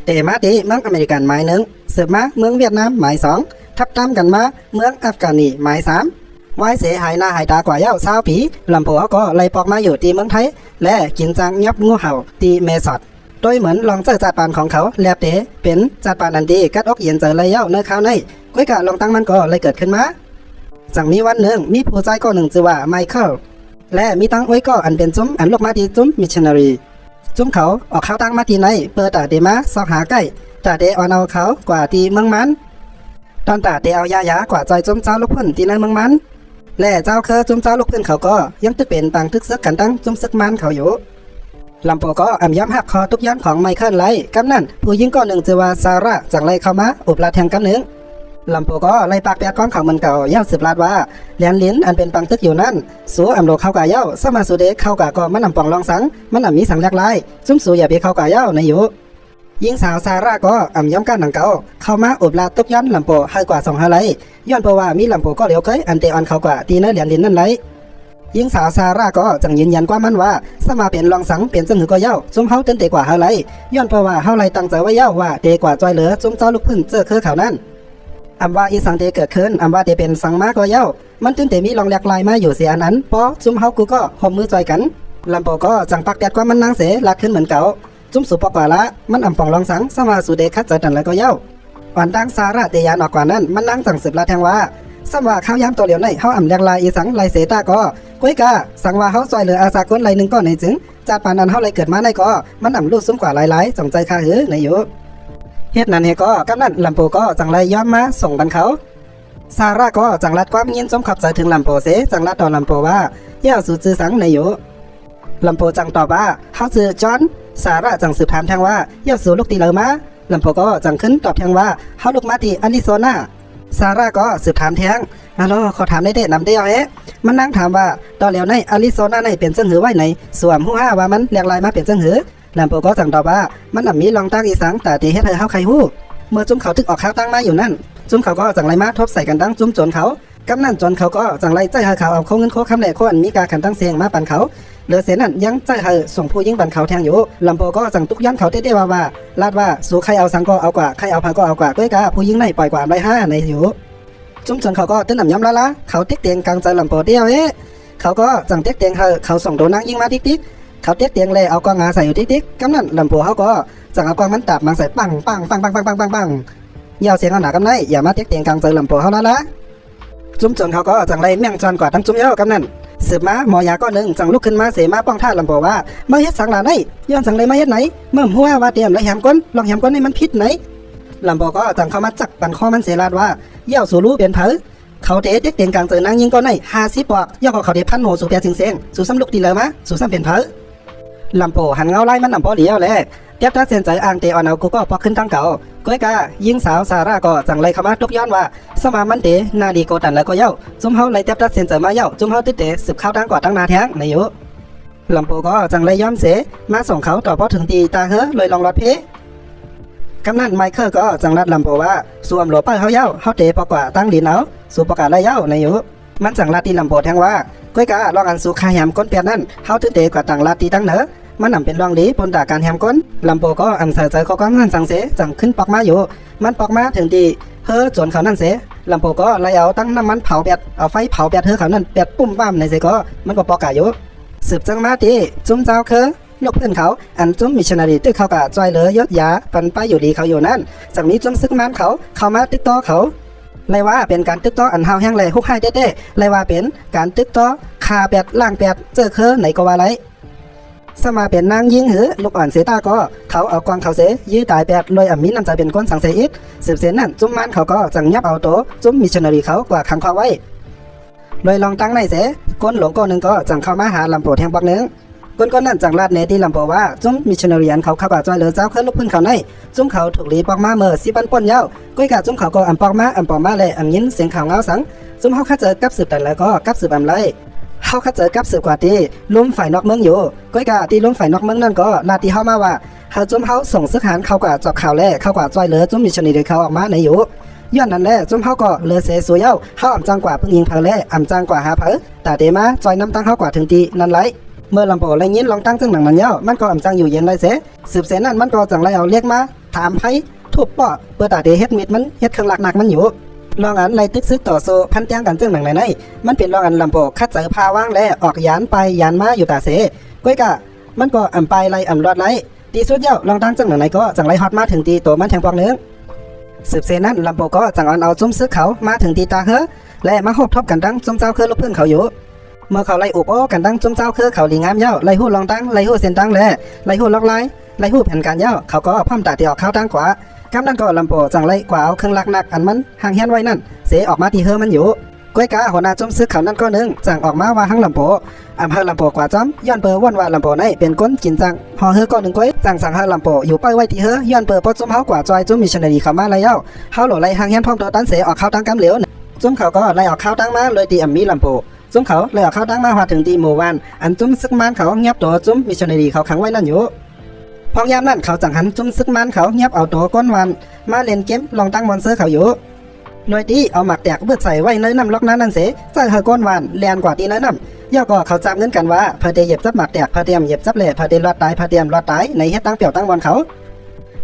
เตมาตีเมืองอเมริกันหมายหนึ่งเสืบมาเมืองเวียดนามหมายสองทับตามกันมาเมืองอัฟกานีหมายสามไว้เสียหายหน้าหายตากว่าเย้าสาวผีลำโพงก็ไล่ปอกมาอยู่ตีเมืองไทยและกินจังยับงูเห่าตีเมสอดโดยเหมือนลองเจอจัดปานของเขาแลบเต๋เป็นจัดปานอันดีกัดอกเย็นเจอเลยเย้าในข้าวในก้อยกะลองตั้งมันก็เลยเกิดขึ้นมาจังมีวันหนึ่งมีผู้ชายก็หนึ่งชื่อว่าไมเคิลและมีตั้งไว้ก็อันเป็นจุ้มอันลูกมาที่จุ้มมิชชันนารีจุ้มเขาออกข้าวตั้งมาที่ไหนเปิดตาเดมาซอกหาใกล้ตาเดออนเอาเขากว่าที่เมืองมันตอนตาเดเอายากว่าใจจุ้มเจ้าลูกพุ่นที่ในเมืองมันและเจ้าเคอจุ้มเจ้าลูกพุ่นเขาก็ยังตึกเป็นปังทึกซึกกันตั้งจุ้มซึกมันเขาอยู่ลำโพก็อ่ำย้ำหักคอทุกย้อนของไมเคิลไลกำนั่นผู้หญิงก็หนึ่งชื่อว่าซาร่าจากไลเข้ามาอุบลาแทงกำหนึ่งลำโพก็ไล่ปากแปดก้อนของมันเก่าเย้าสืบลาดว่าเลียนลิ้นอันเป็นปังตึกอยู่นั่นสูอำโลเข้ากะเย้าสมาสุเดเข้ากะก็มันนำปองลองสังมันมีสังแหลกลายจุ้มสูอย่าไปเข้ากะเย้าในอยู่ยิงสาวซาร่าก็อ่ำย้ำกันหนังเก่าเข้ามาอุบลาตุกย้อนลำโพให้กว่า2 5 ไลย้อนเพราะว่ามีลำโพก็เหลียวเคยอันเตออนเข้ากว่าตีเนื้อเลียนลิ้นนั่นไลยิงสาวซาร่าก็จังยืนยันกว่ามันว่าสมาเป็นลองสังเปลี่ยนจังหือก็เย้าจุ้มเฮาเต้นเตกว่า5 ไลย้อนเพราะว่าเฮาไลตั้งใจว่าเย้าว่าเตกว่าจอยเหลือจุ้มเจ้าลูกพึ่งเจอคือเขานั่นอำว่าอีสังเตเกิดขึ้นอำว่าเตเป็นสังมาก็เย้ามันตื่นเตมีลองแหลกลายมาอยู่เสียอันนั้นพอจุ้มเฮากูก็หอมมือจอยกันลำโพก็จังปักแดดกว่ามันนางเสลัดขึ้นเหมือนเก่าจุ้มสูปกว่าละมันอำปองลองสังสมาสุเดคัดใจดันแล้วก็เย้าอ่อนดังซาระเตยานออกกว่านั้นมันนั่งจังสืบลาแทงว่าสำว่าข้าวยามตัวเหลียวในเฮาอำแหลกลายอีสังลายเสตาก็ก้อยกาสังว่าเฮาซอยเหลืออาสากลลายหนึ่งก็ในจึงจากปานนั้นเฮาเลยเกิดมาในก็มันอำลูกซุ้มกว่าหลายๆจงใจคาหือในอยู่เฮ็ดนั้นเฮก็กำนั้นลำโพก็จังเลยย้อมมาส่งบันเขาซาร่าก็จังรัดความยินสมขับใจถึงลำโพเสจังรัดต่อลำโพว่าเย้าสู่จื้อสังในอยู่ลำโพจังตอบว่าเฮาชื่อจอห์นซาร่าจังสืบถามแทงว่าเย้าสู่ลูกตีเหลือมาลำโพก็จังขึ้นตอบแทงว่าเฮาลูกมาที่อาริโซนาซาร่าก็สืบถามแทงฮัลโหลขอถามได้เด้นำได้เอามันนั่งถามว่าตอนเหลียวในอาริโซนาในเป็นจังหือไว้ไหนสวมหู้ว่ามันแหลกลายมาเป็นจังหือลำโพก็จังตอบว่ามันมีลองตั้งอีสังแต่ตีเฮ็ดให้เฮาใครฮู้เมื่อจุ้มเขาตึกออกข้าวตั้งมาอยู่นั่นจุ้มเขาก็จังไรมาทบใส่กันตั้งจุ้มจนเขากำนั่นจนเขาก็จังไรใจให้เขาเอาเงินโคคำแหล่โคอันมีการขันตั้งเสียงมาปันเขาเหลือเสียนั่นยังใจให้ส่งผู้ยิงปันเขาแทงอยู่ลำโพก็จังตุกย้อนเขาเต้ๆว่าลาดว่าสู่ใครเอาสังก็เอากว่าใครเอาพาก็เอากว่าด้วยกาผู้ยิงในปล่อยกว่าไร5ในอยู่จุ้มจนเขาก็เต้นนำย้ำละเขาติ๊กเตียงกลางใจลำโพเดียวเขาก็จังติ๊กเตียงเขาส่งโดนนั่งยิงมาติ๊กเขาติ๊กเตียงเลยเอากองงาใส่อยู่ติ๊กกำนั่นลำโพเขาก็จังเอากองมันตับมาใส่ปังยาวเสียงเอาหนากำไรอย่ามาเต็กเตียงกลางใจลำโพเขาละจุ้มจนเขาก็จังไรแม่งจอนกว่าตั้งจุ้มเย้ากำนั่นสืบมาหมอยาก็หนึ่งจังลุกขึ้นมาเสมาป้องท่าลำโพว่ามาเฮ็ดสังหลาไหนย้อนสังไรมาเฮ็ดไหนเมื่อหัวว่าเตรียมไรแหมก้นลองแหมก้นให้มันพิษไหนลำโพก็จังเข้ามาจักปันข้อมันเสลาดว่าเย้าสู่รู้เป็นเผอเขาเตะเต็กเตียงกลางใจนางยิงก็ใน50 ปอกย่อเขาเตะพันโหสู่เปียสิงเสียงสู่ซ้ำลุกตีเลยมะสู่ซ้ำเป็นเผอลำโพหันเงาไล่มันลำโพเหลียวเลยเทียบถ้าเส้นใจอ่างเตออนเอากูก็พอขึ้นตั้งเก่าก้อยกายิงสาวซาร่าก็จังไรเข้ามาทุกย้อนว่าสมามันเตนาดีโกตันแล้วก็เย้าจุ่มเฮาไรเทียบถ้าเส้นใจมาเย้าจุ่มเฮาติดเตสืบเข้าตั้งกว่าตั้งนาแท้งในอยู่ลำโพก็จังไรย้อมเสมาส่งเขาต่อพอถึงตีตาเฮ้เลยลองรถเพกำนันไมเคิลก็จังรัดลำโพว่าสวมหลวป้าเฮาเย้าเฮาเตปกว่าตั้งดินเอาสู่ประกาศไรเย้าในอยู่มันจังรัดที่ลำโพแทงว่าก้อยกาลองอันสู่ขายามก้นเปียนั่นเฮาติดเตกว่าต่างรัดที่ตั้งเนอมันนำเป็นรองดีปนด่าการแฮมก้นลำโพก็อันใส่ใจเขาก็นั่นสังเสจังขึ้นปอกมาอยู่มันปอกมาถึงดีเฮ้อจนเขานั่นเสลำโพก็ไล่เอาตั้งน้ำมันเผาแปดเอาไฟเผาแปดเฮ้อเขานั่นแปดปุ่มบ้ามในเสก็มันก็ปอกกะอยู่สืบจังมาตีจุ้มเจ้าเคอลูกเพื่อนเขาอันจุ้มมิชชันนารีตึกเขากะจอยเหลือยศยาปันไปอยู่ดีเขาอยู่นั่นจากนี้จุ้มซึกมันเขามาตึกต่อเขาไล่ว่าเป็นการตึกต่ออันเฮาแห้งเลยฮุกให้เด้ไล่ว่าเป็นการตึกต่อคาแปดล่างแปดเจอเคอไหนก็ว่าไรสมาเป็นนางยิงหือลูกอ่อนเสตาก็เขาเอากวางเขาเสยื้อตายแปดลอยอ่ำมีน้ำใจเป็นก้นสังเสอิดสืบเสนนั่นจุ้มมันเขาก็จังยับเอาโตจุ้มมิชชันนารีเขากว่าขังเขาไว้ลอยลองตั้งในเสก้นหลงก้นหนึ่งก็จังเข้ามาหาลำโพแทงปักหนึ่งก้นนั่นจังลาดเนที่ลำโพว่าจุ้มมิชชันนารีเขาเข้ากับจอยเหลือเจ้าเคลื่อนลูกพื้นเขาในจุ้มเขาถูกลีปอกมาเมื่อสิบันป่นเย้าก้อยกะจุ้มเขาก็อ่ำปอกมาเลยอ่ำยินเสียงข่าวเงาสังจุ้มเขาข้าเจอกับสืบแต่แล้วก็กับสืบอ่ำไรเฮาคัดเจอกับสืบกว่าตีลุ่มฝ่ายนอกเมืองอยู่ก้อยกะตีลุ่มฝ่ายนอกเมืองนั่นก็ลาตีเฮามาว่าเฮาจุ้มเฮาส่งซึกหารเข้ากว่าจอบข่าวแล่เข้ากว่าจอยเหลือจุ้มมิชชันนารีเขาออกมาในอยู่ย้อนนั้นแหละจุ้มเฮาก็เหลือเสสวยเย้าเฮาอ่ำจังกว่าเพิ่งยิงเผาแล่อ่ำจังกว่าหาเผอแต่เดมาจอยน้ำตั้งเฮากว่าถึงตีนั่นไรเมื่อลำโพไรยินลองตั้งจังหนังนั้นเย้ามันก็อ่ำจังอยู่เย็นไรเสสืบเสนั่นมันก็จังไรเอาเรียกมา ถามไผทุบป้อเปิดตาเดเฮ็ดมิดมันเฮ็ดเครื่องหลักหนักมันอยู่ลองอันไล่ตึกซึกต่อสู้พันเตียงกันจึงหนังไหนมันเป็นลองอันลำโพคัดเจอพาว่างและออกยานไปยานมาอยู่ตาเสก้อยกะมันก็อ่ำไปไล่อ่ำรอดไล่ตีสุดเย้าลองตั้งจังหนังไหนก็จังไล่ฮอตมาถึงตีตัวมันแทงปองนึงสืบเสนั้นลำโพก็จังอันเอาจุ้มซึกเขามาถึงตีตาเฮอและมาฮบทบกันดังจุ้มเจ้าคือลูกเพื่อนเขาอยู่เมื่อเขาไล่อุบโอ้กันดังจุ้มเจ้าคือเขาดีงามเย้าไล่หู้ลองตั้งไล่หู้เส้นตั้งและไล่หู้ล็อกไล่ไล่หู้แผ่นการเย้าเขาก็พร้อมตาที่ออกเข้าตั้งกว่ากำนั้นก็ลำโพจังไล่กว่าเอาเครื่องลักหนักอันมันห่างเฮียนไว้นั่นเสออกมาที่เฮอมันอยู่ก้อยกาหัวหน้าจุ้มซึกเขานั่นก็นึงจังออกมาว่าหังลำโพอำเภอลำโพกว่าจ้อมย้อนเปอว่นว่าลำโพในเป็นก้นกินจังพอเฮอก็หนึ่งก้อยจังสั่งเฮอลำโพอยู่ป้ายไว้ที่เฮอย้อนเปอพอจุ้มเฮากว่าจอยจุ้มมิชชันนารีเข้ามาไล่เย้าเฮาโหลไล่ห่างเฮียนพร้อมตัวตันเสออกเข้าตั้งกำเหลียวจุ้มเขาก็ไล่ออกเข้าตั้งมาเลยตีอ่ำมีลำโพจุ้มเขาไล่ออกเข้าตั้งมาพอถึงตีหมู่บ้านอันจุ้มซึกมันเขาเงียบตัวจุ้มมิชชันนารีเขาขังไว้นั่นอยู่พอยามนั้นเขาจังหันจุ้มซึกมันเขาเงียบเอาตัวก้นวันมาเล่นเกมลองตั้งมอนเซอร์เขาอยู่โดยที่เอาหมักแตกเบือดใส่ไว้ในน้ำล็อกนั้นนั่นเสใส่เฮอก้นวันแลนกว่าที่นั้นน้ำย่อก็เขาจำเงินกันว่าพอเดเหยียบซับหมักแตกพอเดียมเหยียบซับเล่พอเดรอดตายพอเดียมรอดตายในเฮ็ดตั้งเปี่ยวตั้งบอลเขา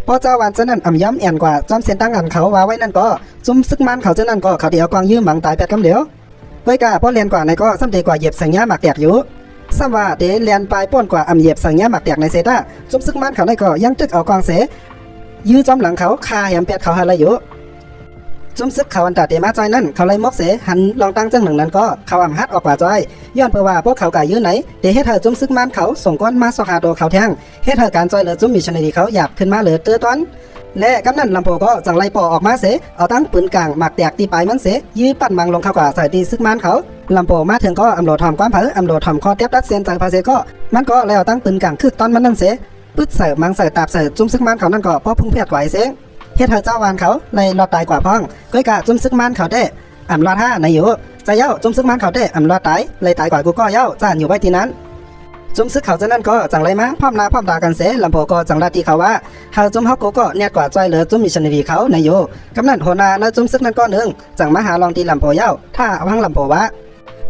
พอเจ้าวันเจ้านั้นอ่ำย้ำแอนกว่าจอมเส้นตั้งอันเขาว่าไว้นั่นก็จุ้มซึกมันเขาเจ้านั้นก็เขาเดียวกวางยืมหมังตายแปดกำเหลียวไว้กาพอเรียนกว่าในก็ซ้ำเดกว่าเหยียบสัญญาหมักแตกอยู่ซ้ำว่าเดเรียนปลายป้นกว่าอ่ำเหยียบสัญญาหมักแตกในเซต้าจุ้มซึกมันเขาในก็ยังตึกเอากวางเสยื้อจอมหลังเขาคาแหมแปดเขาหาอะไรอยู่จุ้มซึกเขาอันตาเตมาจอยนั่นเขาไล่มกเสหันลองตั้งจังหนึ่งนั้นก็เขาอ่ำฮัดออกกว่าจอยย้อนเพื่อว่าพวกเขากายยื้อไหนเดเฮ็ดเธอจุ้มซึกมันเขาส่งก้อนมาสอกหาตัวเขาแทงเฮ็ดเธอการจอยเหลือจุ้มมิชชันนารีเขาหยาบขึ้นมาเหลือเตื้อต้นและกำนั้นลำโพก็จังไล่ปอออกมาเสเอาตั้งปืนกลางหมักแตกตีปลายมันเสยื้อปั่นมังลงเข้ากว่าใส่ตีซึกมันเขาลำโพมาถึงก็อำโหลดทอมความเผออำโหลดทอมคอเตียบดัดเซียนจังพาเสก็มันก็แล้วตั้งปืนกลางคือตอนมันนั่นเสปึ๊ดเสิร์มังเสิร์ตาบเสิร์จุ้มซึกมันเขานั่นก็พอพุ่งเพียดไหวเสเฮ็ดเธอเจ้าวานเขาเลยรอดตายกว่าพ้องก้อยกะจุ้มซึกมันเขาได้อ่ำรอดห้าในอยู่ใจเย้าจุ้มซึกมันเขาได้อ่ำรอดตายเลยตายกว่ากูก็เย้าจ้านอยู่ไว้ที่นั้นจุ้มซึกเขาจะนั่นก็จังไรมาพร้อมหน้าพร้อมตากันเสลำโพก็จังราตีเขาว่าเฮาจุ้มเฮากูก็เนี่ยกว่าจอยเหลือจุ้มมิชชันนารีเขาในอยู่กำนั้นโหนาแล้วจุ้มซึกนั่นก็นึงจังมาหาลองตีลำโพเย้าถ้าเอาหังลำโพว่า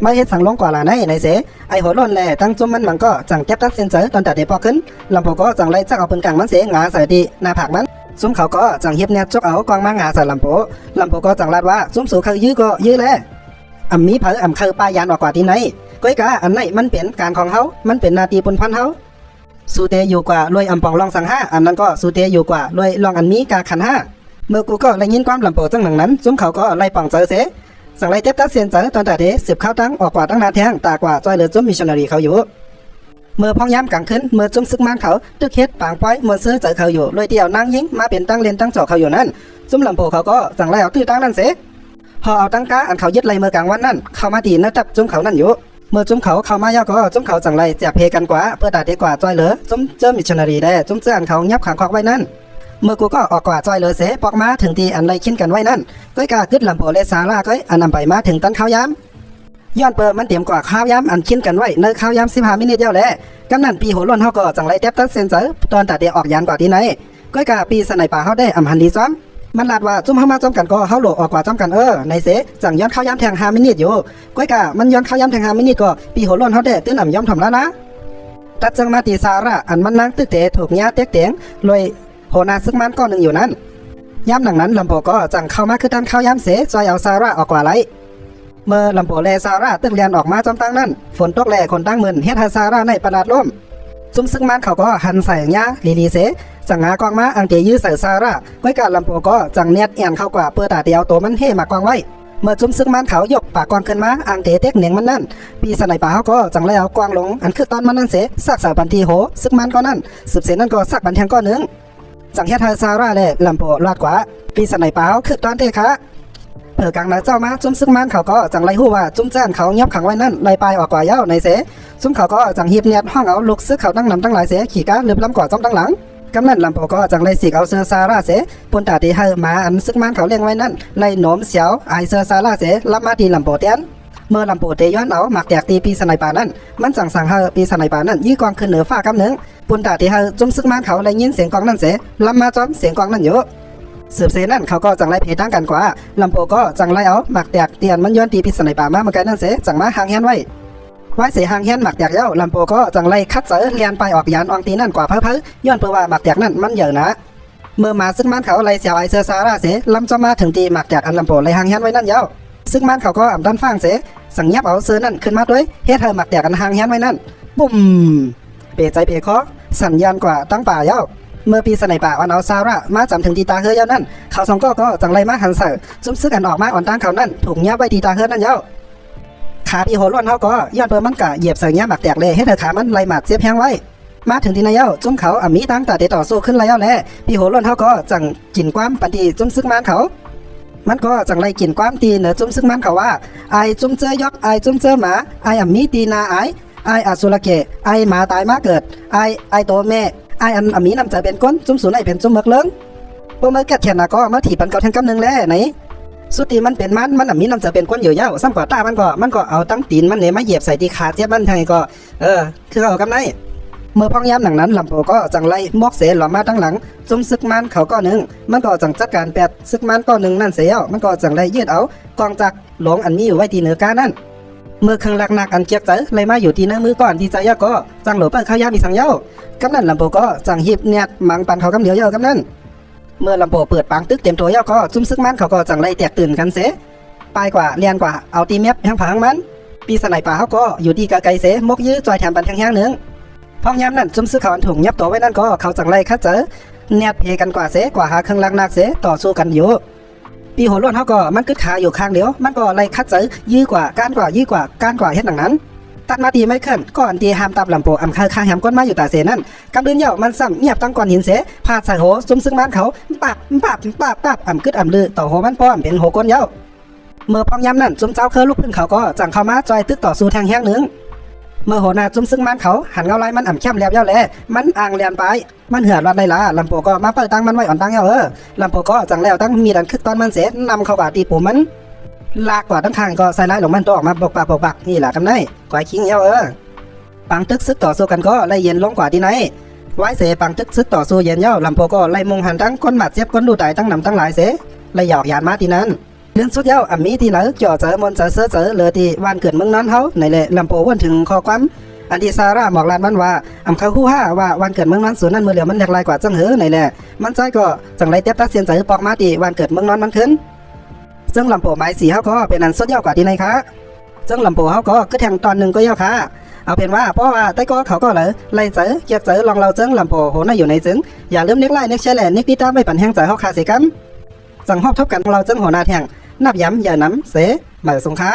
ไม่เฮ็ดสั่งลงกว่าละในเสไอหัวล้นแหล่ตั้งจุ้มมันก็จังเก็บตักเส้นเจอตอนแต่เดพอขึ้นลำโพก็จังไรจักเอาปืนกลางมันเสงาใส่ดีหน้าผากมันซุ่มเขาก็จังเฮ็บแนวจกเอากองมางาใส่ลำโพก็จังลาดว่าซุ่มสู่เขายื้อก็ยื้อแลอ่ำมีเผออ่ำคือปลายานออกกว่าที่ไหนก้อยกะอันไหนมันเป็นการของเฮามันเป็นนาทีปนพันเฮาสูเตอยู่กว่ารวยอ่ำปองลองสั่งห้าอันนั้นก็สูเตอยู่กว่ารวยลองอันมีกาขันห้าเมื่อกูก็ได้ยินความลำโพจังหนังนั้นซุ่มเขาก็ไล่ป่องเจอเสสั่งไล่เต็บตัดเสียนเจอตอนแต่เดสืบเข้าตั้งออกกว่าตั้งนาแทงตากว่าจอยเหลือจุ้มมิชชันนารีเขาอยู่เมื่อพ้องย้ำกลางคืนเมื่อจุ้มซึกมันเขาตึกเฮ็ดปางป้อยมวนเสื้อเจอเขาอยู่เลยเดี่ยวนางยิงมาเป็นตั้งเลนตั้งจอกเขาอยู่นั่นจุ้มลำโพเขาก็สั่งไล่เอาตื้อตั้งนั่นเสพอเอาตั้งก้าอันเขายึดไล่เมื่อกลางวันนั่นเข้ามาตีนักตับจุ้มเขานั่นอยู่เมื่อจุ้มเขาเข้ามาย่อก็จุ้มเขาจังไรแจกเพกันกว่าเพื่อตาเด็กกว่าจอยเหลือจุ้มเจอมิชชันนารีได้จุ้มเสื้ออันเขายับขังคอกไว้นั่นเมื่อกูก็ออกกว่าจอยเหลือเสปอกมาถึงตีอันไรคินกันไว้นั่นก้อยกาขึ้นลำโพเลสาลาก้อยอันนำไปมาถึงตั้งข้าวย้ำย้อนเปิดมันเตรียมกว่าข้าวย้ำอันคินกันไว้ในข้าวย้ำ15 มินิเดียวแหละกำนั้นปีโหล้นเฮาก็จังไรเต็บตัดเซนเซอร์ตอนตาเด็กออกยานกว่าที่ไหนก้อยกาปีสไนป่าเฮาได้อำหันดีซ้อมมันลาดว่าจุ้มเฮามาจอมกันก็เฮาโหลออกกว่าจอมกันในเสจังย้อนข้าวย้ำแทง5 มินิอยู่ก้อยกามันย้อนข้าวย้ำแทง5 มินิก็ปีโหล้นเฮาได้ตื้นอ่ำย้อมทำแล้วนะตัดจังมาตีซาระอันมันนั่งตึกเตะถูกยาเต็กเตียงลอยโหนาซึกมันก้อนหนึ่งอยู่นั้นย้ำหนังนั้นลำโพก็จังเข้ามาคือด้านข้าวย้ำเสจอยเอาซาระออกกว่าไรเมื่อลำโพแลซาระตึกเรียนออกมาจอมตั้งนั้นฝนตกแลคนตั้งมืนเฮ็ดให้ซาระในประหลาดล่มซุ่มซึกมันเขาก็หันใส่ยาลีเสจังงากองมาอังเตยื้อใส่ซาระไว้การลำโพก็จังเนียดแอนเข้ากว่าเพื่อตาเดียวตัวมันเฮ่มากองไว้เมื่อซุ่มซึกมันเขายกปากกองขึ้นมาอังเตเต็กเหนียงมันนั่นปีสไนป่าเขาก็จังเลยเอากวางลงอันคือตอนมันนั่นเสสักสาวบันทีโหซึกมันก็นั่นสืบเสนั่นก็สักบันแทงก้อนนึงจังเฮ็ดให้ซาร่าและลำโพรอดกว่าปีสไนป่าเขาคือตอนเตคะเผื่อกลางนาเจ้ามาจุ้มซึกมันเขาก็จังไล่ฮู้ว่าจุ้มแจ้นเขาเงียบขังไว้นั่นไล่ปลายออกกว่าเย้าในเสซุ่มเขาก็จังหีบเนียดห้องเอาลูกซึกเขาตั้งนำตั้งหลายเสขี่ก้าลืมล้ำกว่าจ้องตั้งหลังกำนั้นลำโพก็จังไล่สิกเอาเสื้อซาร่าเสปนตาตีให้มาอันซึกมันเขาเลี้ยงไว้นั่นไล่หนมเสียวไอเสื้อซาร่าเสรับมาตีลำโพเตียนเมื่อลำโพเตย้อนเอาหมักแตกตีปีสไนป่านั่นมันสั่งให้ปีสไนป่านั่นยี่กองขึ้นเหนือฟ้ากำหนึ่งปนตาตีให้จุ้มซึกมันเขาไล่ยินเสียงกองนั่นเสรับมาจอมเสียงกองนั่นเยอะสืบเสนั่นเขาก็จังไรเพตั้งกันกว่าลำโพก็จังไรเอาหมักแตกเตียนมันย้อนตีพิษในป่ามาเมื่อไงนั่นเสจังมาห่างเฮียนไว้เสียห่างเฮียนหมักแตกเย้าลำโพก็จังไรคัดเสือเลียนไปออกยานอองตีนั่นกว่าเพ้อย้อนเพื่อว่าหมักแตกนั่นมันเยอะนะ เมื่อมาซึ่งมันเขาไล่เสียวไอเสือซาราเสลำจะมาถึงตีหมักจากอันลำโปไล่หางยันไว้นั่นเย้าซึ่งมันเขาก็อ่ำดันฟังเสสั่งยับเอาเสือนั่นขึ้นมาด้วยเฮ็ดเธอหมักจากอันหางยันไว้นั่นบุ้มเปใจเปคอสัญญาณกว่าตั้งป่าเย้าเมื่อปีสนัยป่าอันเอาซาระมาจำถึงตีตาเฮือเย้านั่นเขาสองก็จังไรมาหันเสือซุ่มซึกกันออกมาอ่อนตั้งเขานั่นถูกยับไว้ตีตาเฮือนั่นเย้าขาพี่โหล้วนเขาก็ย้อนเปิดมันกะเหยียบเสือยับหมักแตกเลยให้เธอขามันไล่หมัดเสียบแห้งไว้มาถึงที่นายเย้าจุ้มเขาอ่ำมีตั้งแต่ต่อสู้ขึ้นแล้วแหละพี่โหล้วนเขาก็จังกินความปันทีจุ้มซึกมันเขามันก็จังไรกินความตีเหนือจุ้มซึกมันเขาว่าไอจุ้มเจอยอกไอจุ้มเจอหมาไออ่ำมีตีนาไออสุรเกไอหมาตายมาเกิดไอโตแม่ไออันอ่ำมีนำใจเป็นก้นจุ้มสูนไอเป็นจุ้มเมือกเลิงพวกเมื่อกัดแขนก็มาถีบปันเก่าแทงกำนึงแล้วไหนสุดที่มันเป็นมันอ่ำมีนำใจเป็นก้นอยู่เย้าซ้ำกว่าตามันก็เอาตั้งตีนมันเนี่ยมาเหยียบใส่ที่ขาเจ็บมันทางก็คือเอากำไนเมื่อพ้องย้ำหนังนั้นลำโพก็จังไล่มอกเสหล่อมาตั้งหลังจุ่มซึกมันเขาก็หนึ่งมันก็จังจัดการแปดซึกมันก็หนึ่งนั่นเสียมันก็จังไล่ยืดเอากองจักรหลงอันนี้อยู่ไว้ที่เหนือกานั่นเมื่อเครื่องลักนักอันเกียกใจไล่มาอยู่ที่เนื้อมือก่อนที่ใจยาก็จังหลบเปิ้ลข้าวยามีสังเย้ากำนั่นลำโพก็จังหิบเนียดมังปันเขากำเหนียวเย้ากำนั่นเมื่อลำโพเปิดปางตึกเต็มตัวเย้าก็จุ่มซึกมันเขาก็จังไล่แตกตื่นกันเสปลายกว่าเลียนกว่าเอาตีเม็บแห้งผางมันปีสไนป่าเขาก็อยู่ที่กะไกเสมกยื้อจอยแถมปันแห้งๆหนึ่งพองยามนั่นจุ่มซื้อเขาอันถุงยับตัวไว้นั่นก็เขาจังไรคัดเจอเนียดเพกันกว่าเสกว่าหาเครื่องลักนักเสต่อสู้กันอยู่ปีหัวล้วนเขาก็มันกึดขาอยู่ข้างเดียวมันก็ไล่คัดเจอยื้อกว่าก้านกว่ายื้อกว่าก้านกว่าเฮ็ดหนังนั้นตัดมาตีไม่ขึ้นก่อนตีหามตับลำโพอำคาแหมก้นมาอยู่ตาเสนั่นกำดืนเหี่ยวมันซ้ำเงียบตั้งก่อนหินเสพาดใส่โหจุ่มซึ่งมันเขาปับอำกึดอำลือต่อโหมันป้อมเป็นโหก้นเหี่ยวเมื่อพองยามนั่นจุ่มเจ้าเคอลูกพึ่งเขาก็จังเข้ามาจอยตึกต่อสู้ทางแห้งหนึ่งเมื่อโหนาจุ่มซึ่งมันเขาหันเงาไล่มันอ่ำเข้มแล้วเย้าแลมันอ่างเลียนไปมันเหือดรัดได้ละลำโพก็มาเปิดตั้งมันไว้อ่อนตั้งเย้าลำโพก็จังแล้วตั้งมีดันคึกตอนมันเสร็จนำเข้าว่าตีปูมันลากกว่าตั้งข้างก็ใส่ไล่หลงมันตัวออกมาบกปักนี่แหละกำไนกวายคิงเย้าปังตึกซึกต่อสู้กันก็ไล่เย็นลงกว่าที่ไหนไว้เสปังตึกซึกต่อสู้เย็นเย้าลำโพก็ไล่มงหันตั้งก้นหมัดเจ็บก้นดูตายตั้งนำตั้งหลายเสไล่หยอกยานมาที่นั้นเรื่องสุดเย้าอ่ำมีที่ไหนจ่อเจอมนเจอเสือเจอเหลือที่วันเกิดเมืองนั้นเขาในแหละลำโพวนถึงข้อความอันที่ซาร่าบอกลานมันว่าอำเขาคู่ห้าว่าวันเกิดเมืองนั้นส่วนนั้นมือเหลียวมันแหลกลายกว่าจังเหอในแหละมันใจก็จังไรเตี้ยตักเสียนใจปอกมาตีวันเกิดเมืองนั้นมันขึ้นซึ่งลำโพไม้สีเขาก็เป็นอันสุดเย้ากว่าที่ไหนคะซึ่งลำโพเขาก็คือแทงตอนหนึ่งก็เย้าค่ะเอาเป็นว่าเพราะว่าใต้ก็เขาก็เลยไล่เจอเกียกเจอลองเราเจิ้งลำโพโหน่าอยู่ในจึงอย่าลืมเน็กไล่เน็กแชร์แหล่เน็กติดตามไม่ปั่นแห้งใจเขาคาเสียกันจังหอบทบกันเราเจิ้งหัวหน้าแทงนับย้ำอย่าน้ำเสหมายสงค้า